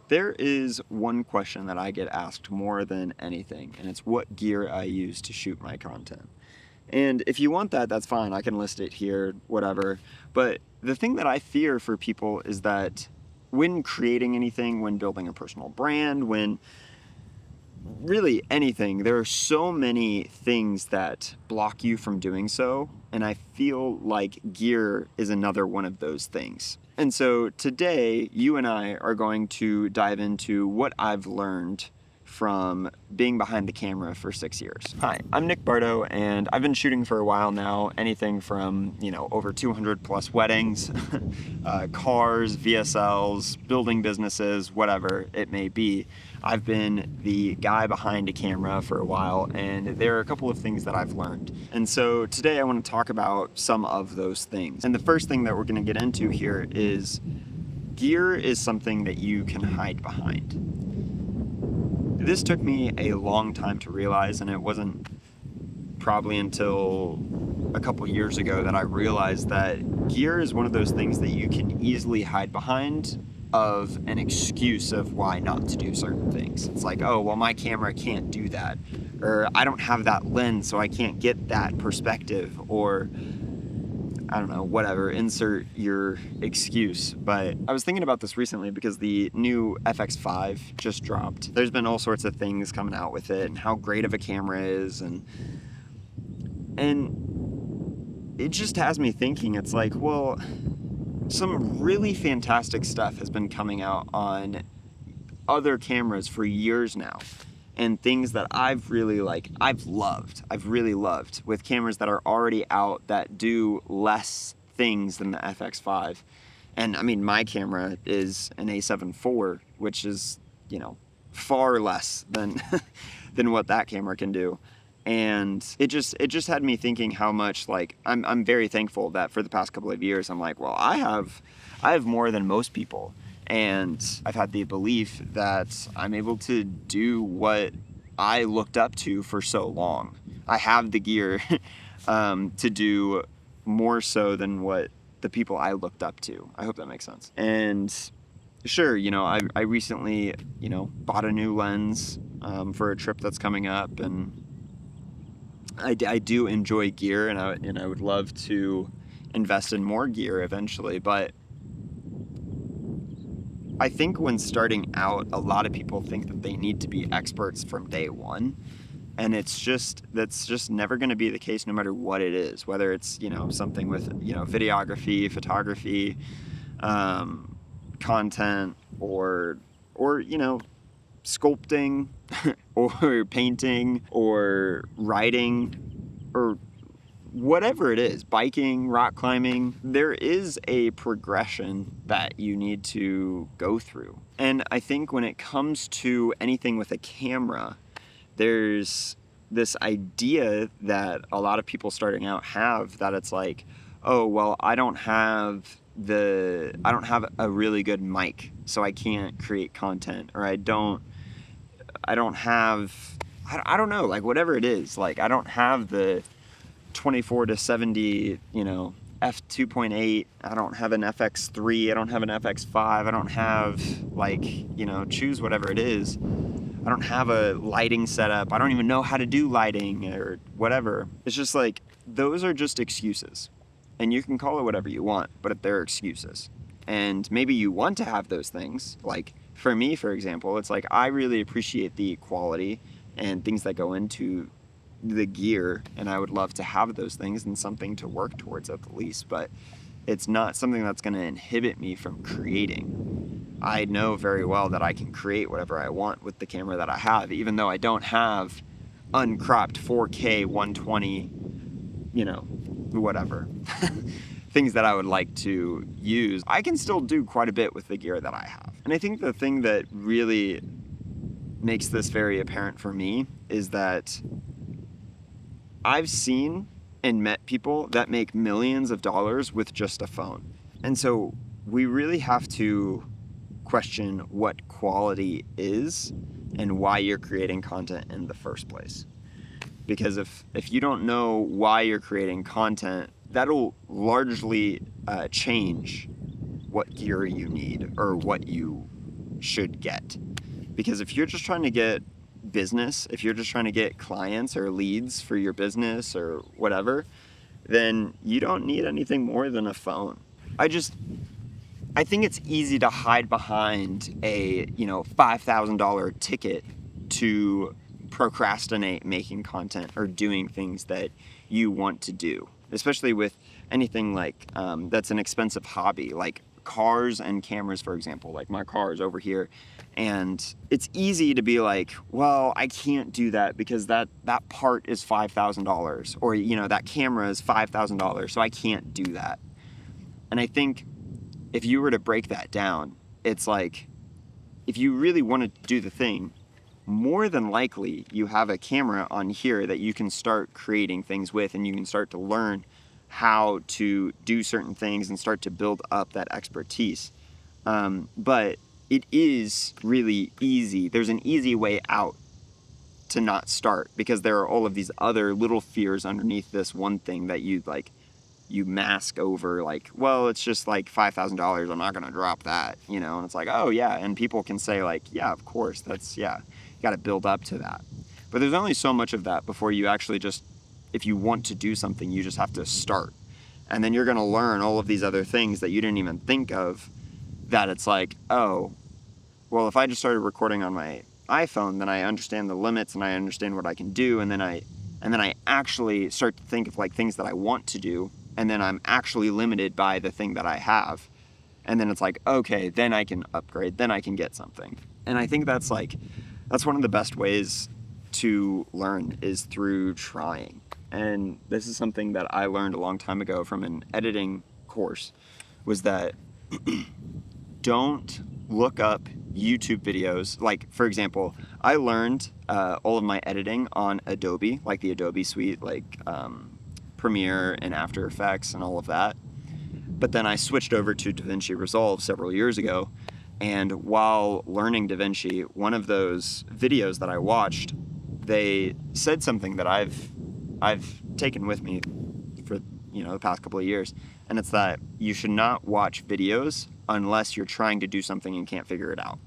There is one question that I get asked more than anything, and it's what gear I use to shoot my content. And if you want that, that's fine. I can list it here, whatever. But the thing that I fear for people is that when creating anything, when building a personal brand, when really anything, there are so many things that block you from doing so. And I feel like gear is another one of those things. And so today, you and I are going to dive into what I've learned from being behind the camera for 6 years. Hi, I'm Nick Bardo, and I've been shooting for a while now, anything from, over 200 plus weddings, cars, VSLs, building businesses, whatever it may be. I've been the guy behind a camera for a while, and there are a couple of things that I've learned. And so today I want to talk about some of those things. And the first thing that we're going to get into here is gear is something that you can hide behind. This took me a long time to realize, and it wasn't probably until a couple years ago that I realized that gear is one of those things that you can easily hide behind of an excuse of why not to do certain things. It's like, oh, well, my camera can't do that, or I don't have that lens, so I can't get that perspective, or I don't know, whatever, insert your excuse. But I was thinking about this recently because the new FX5 just dropped. There's been all sorts of things coming out with it and how great of a camera is, and it just has me thinking, it's like, well, some really fantastic stuff has been coming out on other cameras for years now. And things that I've really I've really loved with cameras that are already out that do less things than the FX5. And I mean, my camera is an A7 IV, which is, far less than than what that camera can do. And it just had me thinking how much, I'm very thankful that for the past couple of years, I'm like, well, I have more than most people. And I've had the belief that I'm able to do what I looked up to for so long. I have the gear to do more so than what the people I looked up to. I hope that makes sense. And sure, I recently, bought a new lens for a trip that's coming up, and I do enjoy gear, and I would love to invest in more gear eventually, but I think when starting out, a lot of people think that they need to be experts from day one, and that's just never going to be the case no matter what it is, whether it's, something with, videography, photography, content, or sculpting or painting or writing or whatever it is, biking, rock climbing, there is a progression that you need to go through. And I think when it comes to anything with a camera, there's this idea that a lot of people starting out have, that it's like, oh, well, I don't have a really good mic, so I can't create content, or I don't have, I don't know, whatever it is, I don't have the 24 to 70, f2.8, I don't have an FX3, I don't have an FX5, I don't have, choose whatever it is. I don't have a lighting setup, I don't even know how to do lighting or whatever. It's just those are just excuses. And you can call it whatever you want, but they're excuses. And maybe you want to have those things. For me, for example, it's I really appreciate the quality and things that go into the gear, and I would love to have those things and something to work towards at the least, but it's not something that's going to inhibit me from creating. I know very well that I can create whatever I want with the camera that I have, even though I don't have uncropped 4K 120, whatever things that I would like to use. I can still do quite a bit with the gear that I have. And I think the thing that really makes this very apparent for me is that I've seen and met people that make millions of dollars with just a phone. And so we really have to question what quality is and why you're creating content in the first place. Because if you don't know why you're creating content, that'll largely change what gear you need or what you should get. Because if you're just trying to get business, if you're just trying to get clients or leads for your business or whatever, then you don't need anything more than a phone. I think it's easy to hide behind a, $5,000 ticket to procrastinate making content or doing things that you want to do, especially with anything like that's an expensive hobby, like cars and cameras, for example. Like my car is over here, and it's easy to be like, well, I can't do that because that part is $5,000, or that camera is $5,000, so I can't do that. And I think if you were to break that down, it's like, if you really want to do the thing, more than likely you have a camera on here that you can start creating things with, and you can start to learn how to do certain things and start to build up that expertise. But it is really easy. There's an easy way out to not start, because there are all of these other little fears underneath this one thing that you mask over, like, well, it's just like $5,000, I'm not gonna drop that, and it's like, oh yeah, and people can say like, yeah, of course, you gotta build up to that. But there's only so much of that before you actually just, if you want to do something, you just have to start. And then you're gonna learn all of these other things that you didn't even think of, that it's like, oh, well, if I just started recording on my iPhone, then I understand the limits and I understand what I can do, and then I actually start to think of like things that I want to do, and then I'm actually limited by the thing that I have. And then it's like, okay, then I can upgrade, then I can get something. And I think that's one of the best ways to learn, is through trying. And this is something that I learned a long time ago from an editing course, was that don't look up YouTube videos. Like, for example, I learned all of my editing on Adobe, like the Adobe suite, like Premiere and After Effects and all of that. But then I switched over to DaVinci Resolve several years ago, and while learning DaVinci, one of those videos that I watched, they said something that I've taken with me for the past couple of years, and it's that you should not watch videos unless you're trying to do something and can't figure it out.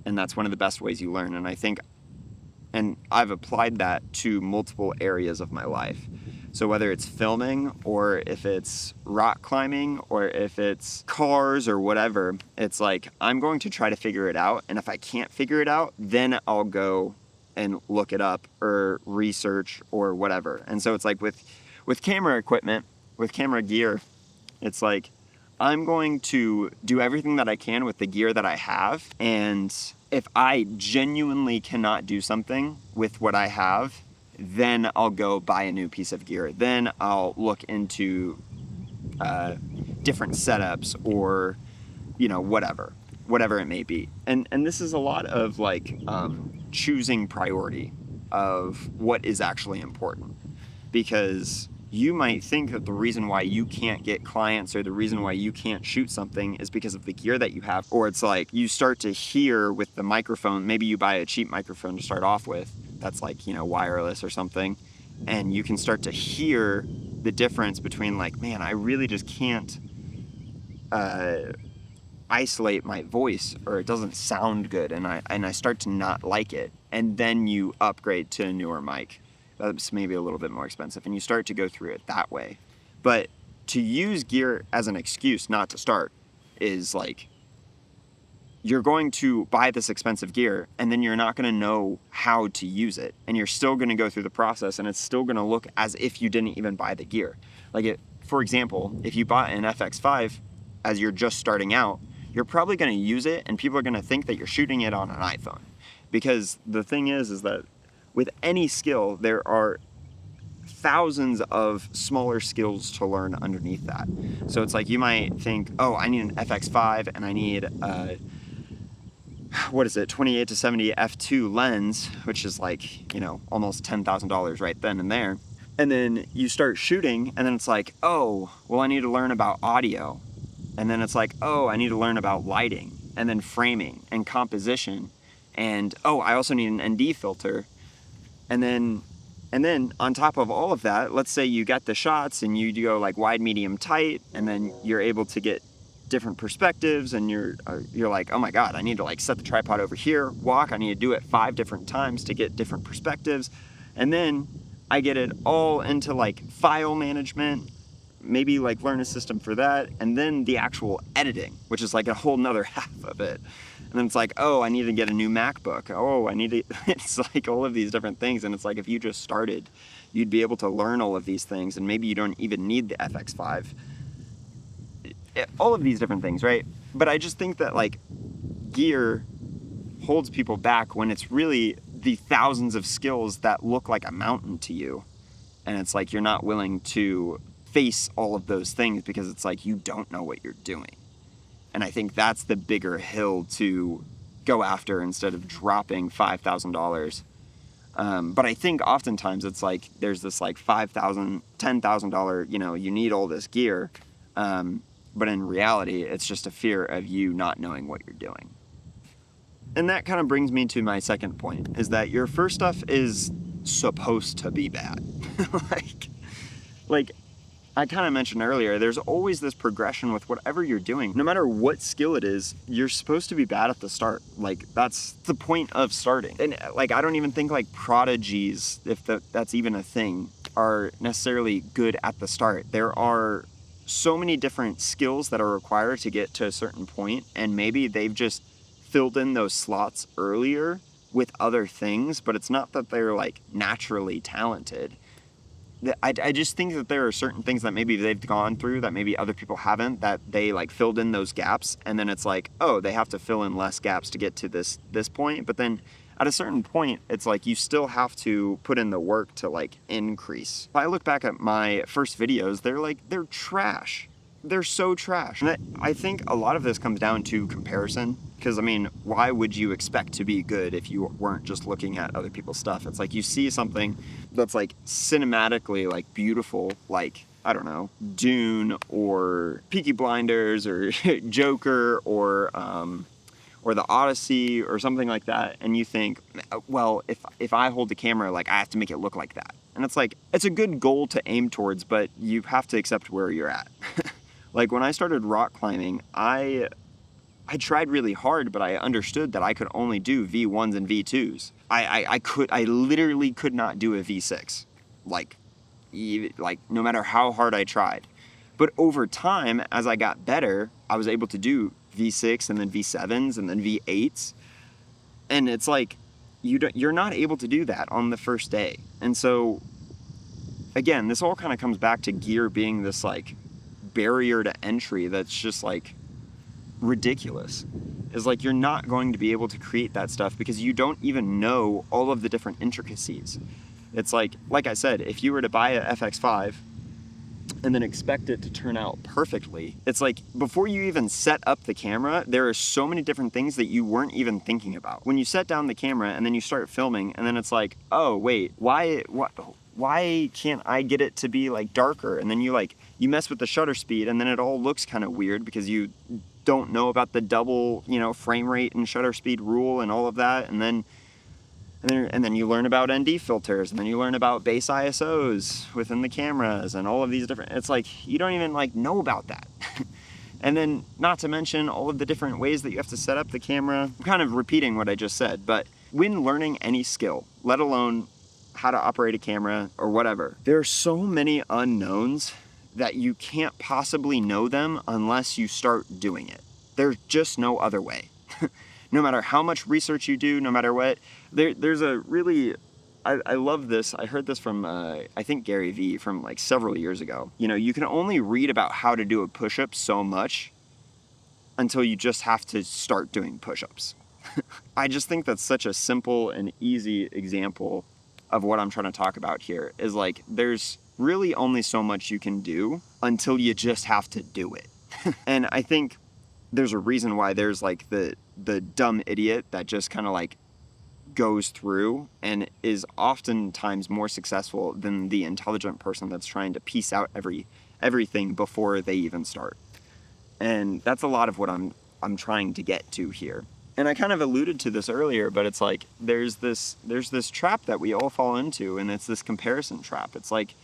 And that's one of the best ways you learn. And I've applied that to multiple areas of my life. So whether it's filming, or if it's rock climbing, or if it's cars or whatever, it's like, I'm going to try to figure it out. And if I can't figure it out, then I'll go and look it up or research or whatever. And so it's like with camera equipment, with camera gear, it's like, I'm going to do everything that I can with the gear that I have. And if I genuinely cannot do something with what I have, then I'll go buy a new piece of gear. Then I'll look into different setups, or whatever it may be. And this is a lot of like choosing priority of what is actually important, because you might think that the reason why you can't get clients, or the reason why you can't shoot something, is because of the gear that you have. Or it's like, you start to hear with the microphone, maybe you buy a cheap microphone to start off with, that's like, wireless or something, and you can start to hear the difference between like, man, I really just can't isolate my voice, or it doesn't sound good, and I start to not like it. And then you upgrade to a newer mic that's maybe a little bit more expensive, and you start to go through it that way. But to use gear as an excuse not to start is like, you're going to buy this expensive gear, and then you're not going to know how to use it, and you're still going to go through the process, and it's still going to look as if you didn't even buy the gear. Like, for example, if you bought an FX5 as you're just starting out, you're probably going to use it, and people are going to think that you're shooting it on an iPhone. Because the thing is that with any skill, there are thousands of smaller skills to learn underneath that. So it's like, you might think, oh, I need an FX5, and I need a 28 to 70 f2 lens, which is like, almost $10,000 right then and there. And then you start shooting, and then it's like, oh, well, I need to learn about audio. And then it's like, oh, I need to learn about lighting, and then framing and composition. And, oh, I also need an ND filter. And then on top of all of that, let's say you got the shots and you go like wide, medium, tight, and then you're able to get different perspectives, and you're like, oh my god, I need to like set the tripod over here, walk, I need to do it 5 different times to get different perspectives. And then I get it all into like file management, maybe like learn a system for that, and then the actual editing, which is like a whole nother half of it. And then it's like, oh, I need to get a new MacBook. Oh, I need to, it's like all of these different things. And it's like, if you just started, you'd be able to learn all of these things, and maybe you don't even need the FX5. All of these different things, right? But I just think that like gear holds people back when it's really the thousands of skills that look like a mountain to you. And it's like, you're not willing to face all of those things because it's like, you don't know what you're doing. And I think that's the bigger hill to go after instead of dropping $5,000. But I think oftentimes it's like there's this like $5,000, $10,000, you need all this gear. But in reality, it's just a fear of you not knowing what you're doing. And that kind of brings me to my second point, is that your first stuff is supposed to be bad. like I kind of mentioned earlier, there's always this progression with whatever you're doing. No matter what skill it is, you're supposed to be bad at the start. Like, that's the point of starting. And like, I don't even think like prodigies, if that's even a thing, are necessarily good at the start. There are so many different skills that are required to get to a certain point, and maybe they've just filled in those slots earlier with other things, but it's not that they're like naturally talented. I just think that there are certain things that maybe they've gone through that maybe other people haven't, that they like filled in those gaps, and then it's like, oh, they have to fill in less gaps to get to this point. But then at a certain point, it's like you still have to put in the work to like increase. If I look back at my first videos, they're trash. They're so trash. And I think a lot of this comes down to comparison. Because, I mean, why would you expect to be good if you weren't just looking at other people's stuff? It's like you see something that's like cinematically like beautiful, like, I don't know, Dune or Peaky Blinders or Joker or The Odyssey or something like that, and you think, well, if I hold the camera, like, I have to make it look like that. And it's like, it's a good goal to aim towards, but you have to accept where you're at. Like, when I started rock climbing, I tried really hard, but I understood that I could only do V1s and V2s. I literally could not do a V6, like no matter how hard I tried. But over time, as I got better, I was able to do V6 and then V7s and then V8s. And it's like, you're not able to do that on the first day. And so, again, this all kind of comes back to gear being this like barrier to entry that's just like ridiculous. Is like, you're not going to be able to create that stuff because you don't even know all of the different intricacies. It's like I said, if you were to buy a FX5 and then expect it to turn out perfectly, it's like, before you even set up the camera, there are so many different things that you weren't even thinking about. When you set down the camera and then you start filming, and then it's like, oh wait, why can't I get it to be like darker? And then you mess with the shutter speed, and then it all looks kind of weird because you don't know about the double, frame rate and shutter speed rule and all of that. And then you learn about ND filters, and then you learn about base ISOs within the cameras and all of these different, it's like, you don't even like know about that. And then, not to mention all of the different ways that you have to set up the camera. I'm kind of repeating what I just said, but when learning any skill, let alone how to operate a camera or whatever, there are so many unknowns that you can't possibly know them unless you start doing it. There's just no other way. No matter how much research you do, no matter what, there's a really, I love this. I heard this from, I think Gary Vee from like several years ago. You can only read about how to do a push-up so much until you just have to start doing push-ups. I just think that's such a simple and easy example of what I'm trying to talk about here, is like, there's really only so much you can do until you just have to do it. And I think there's a reason why there's like the dumb idiot that just kind of like goes through and is oftentimes more successful than the intelligent person that's trying to piece out everything before they even start. And that's a lot of what I'm trying to get to here. And I kind of alluded to this earlier, but it's like, there's this trap that we all fall into, and it's this comparison trap. It's like,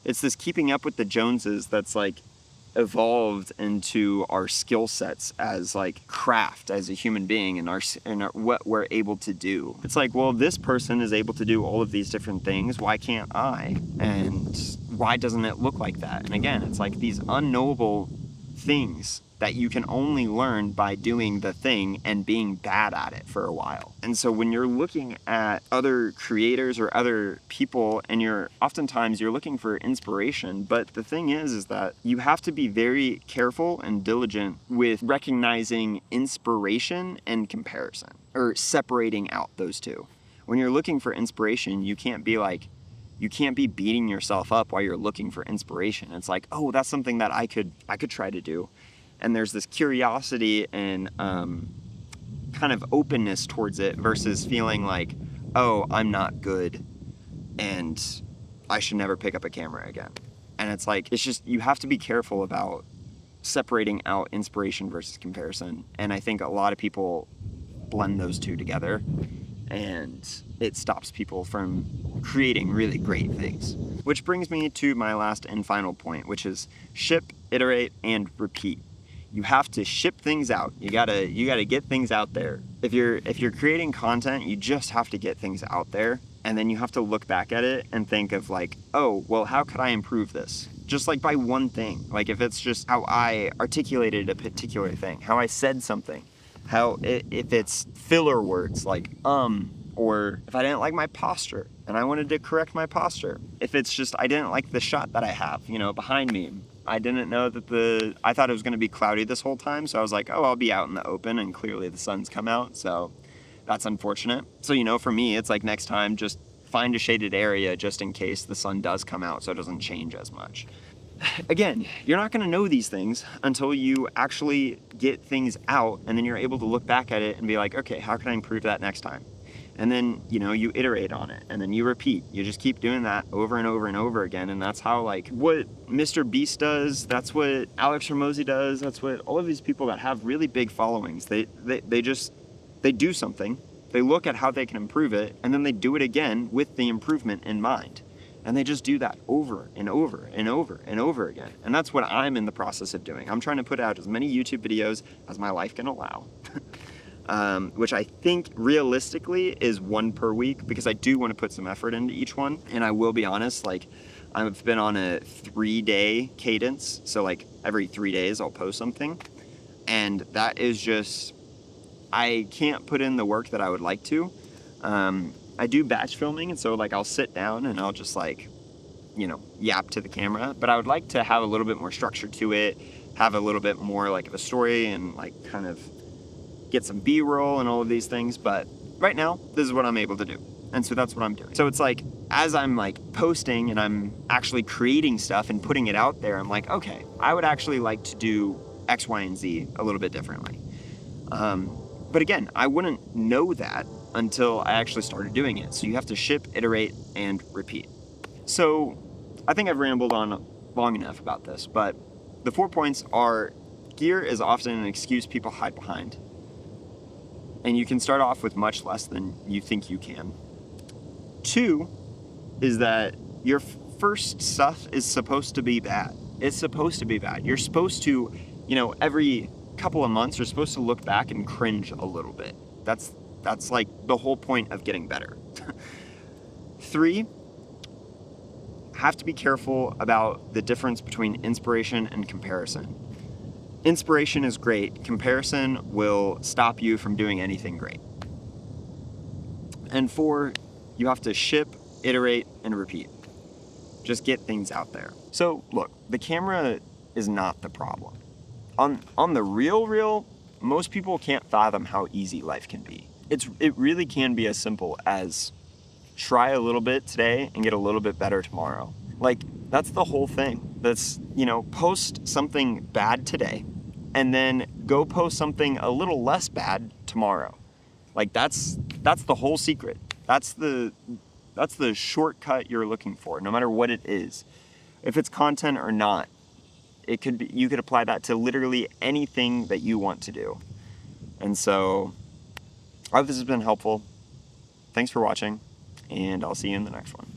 it's this keeping up with the Joneses that's like, evolved into our skill sets as like craft as a human being and what we're able to do. It's like, well, this person is able to do all of these different things. Why can't I? And why doesn't it look like that? And again, it's like these unknowable things that you can only learn by doing the thing and being bad at it for a while. And so when you're looking at other creators or other people, and oftentimes you're looking for inspiration, but the thing is that you have to be very careful and diligent with recognizing inspiration and comparison, or separating out those two. When you're looking for inspiration, you can't be beating yourself up while you're looking for inspiration. It's like, oh, that's something that I could try to do. And there's this curiosity and kind of openness towards it versus feeling like, oh, I'm not good and I should never pick up a camera again. And it's like, it's just, you have to be careful about separating out inspiration versus comparison. And I think a lot of people blend those two together, and it stops people from creating really great things. Which brings me to my last and final point, which is ship, iterate, and repeat. You have to ship things out. You gotta get things out there. If you're creating content, you just have to get things out there, and then you have to look back at it and think of like, oh, well, how could I improve this? Just like by one thing. Like if it's just how I articulated a particular thing, how I said something, if it's filler words like or if I didn't like my posture and I wanted to correct my posture. If it's just I didn't like the shot that I have, behind me. I didn't know that I thought it was going to be cloudy this whole time, so I was like, oh, I'll be out in the open, and clearly the sun's come out, so that's unfortunate. So, for me, it's like next time, just find a shaded area just in case the sun does come out so it doesn't change as much. Again, you're not going to know these things until you actually get things out, and then you're able to look back at it and be like, okay, how can I improve that next time? And then, you iterate on it, and then you repeat. You just keep doing that over and over and over again, and that's how, what Mr. Beast does, that's what Alex Hormozy does, that's what all of these people that have really big followings, they do something, they look at how they can improve it, and then they do it again with the improvement in mind. And they just do that over and over and over and over again. And that's what I'm in the process of doing. I'm trying to put out as many YouTube videos as my life can allow. Which I think realistically is one per week, because I do want to put some effort into each one. And I will be honest, I've been on a 3-day cadence. So every 3 days I'll post something. And that is just, I can't put in the work that I would like to. I do batch filming, and so I'll sit down and I'll just yap to the camera. But I would like to have a little bit more structure to it, have a little bit more of a story, and kind of get some B-roll and all of these things. But right now, this is what I'm able to do. And so that's what I'm doing. So it's as I'm posting and I'm actually creating stuff and putting it out there, I'm like, okay, I would actually like to do X, Y, and Z a little bit differently. But again, I wouldn't know that until I actually started doing it. So you have to ship, iterate, and repeat. So I think I've rambled on long enough about this, but the 4 points are: gear is often an excuse people hide behind. And you can start off with much less than you think you can. 2 is that your first stuff is supposed to be bad. It's supposed to be bad. You're supposed to, every couple of months, you're supposed to look back and cringe a little bit. That's the whole point of getting better. 3, have to be careful about the difference between inspiration and comparison. Inspiration is great. Comparison will stop you from doing anything great. And 4, you have to ship, iterate, and repeat. Just get things out there. So look, the camera is not the problem. On the real, most people can't fathom how easy life can be. It really can be as simple as try a little bit today and get a little bit better tomorrow. That's the whole thing. That's, post something bad today and then go post something a little less bad tomorrow. That's the whole secret. That's the shortcut you're looking for, no matter what it is. If it's content or not, you could apply that to literally anything that you want to do. And so I hope this has been helpful. Thanks for watching, and I'll see you in the next one.